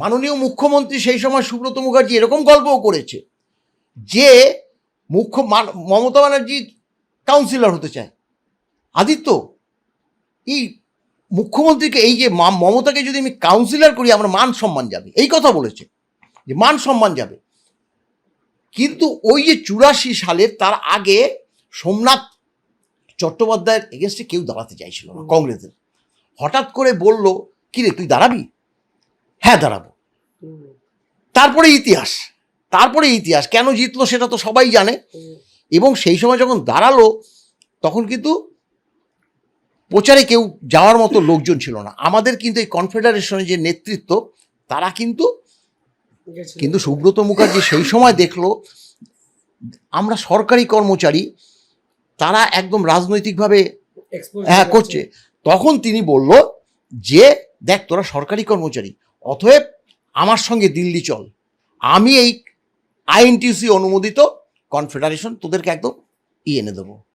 মাননীয় মুখ্যমন্ত্রী সেই সময় সুব্রত মুখার্জি এরকম গল্পও করেছে যে মমতা ব্যানার্জি কাউন্সিলর হতে চায়। আদিত্য, এই মুখ্যমন্ত্রীকে, এই যে মমতাকে যদি আমি কাউন্সিলর করি আমার মান সম্মান যাবে, এই কথা বলেছে যে মান সম্মান যাবে। কিন্তু ওই যে 84 সালের তার আগে সোমনাথ চট্টোপাধ্যায়ের এগেনস্টে কেউ দাঁড়াতে চাইছিল না কংগ্রেসের। হঠাৎ করে বলল, কি রে তুই দাঁড়াবি? হ্যাঁ দাঁড়াবো। তারপরে ইতিহাস কেন জিতলো সেটা তো সবাই জানে। এবং সেই সময় যখন দাঁড়ালো তখন কিন্তু প্রচারে কেউ যাওয়ার মতো লোকজন ছিল না। আমাদের কিন্তু এই কনফেডারেশনের যে নেতৃত্ব তারা কিন্তু সুব্রত মুখার্জি সেই সময় দেখলো আমরা সরকারি কর্মচারী, তারা একদম রাজনৈতিকভাবে করছে। তখন তিনি বলল যে দেখ তোরা সরকারি কর্মচারী, অতএব আমার সঙ্গে দিল্লি চল, আমি এই আইএনটিসি অনুমোদিত কনফেডারেশন তোদেরকে একদম এনে দেবো।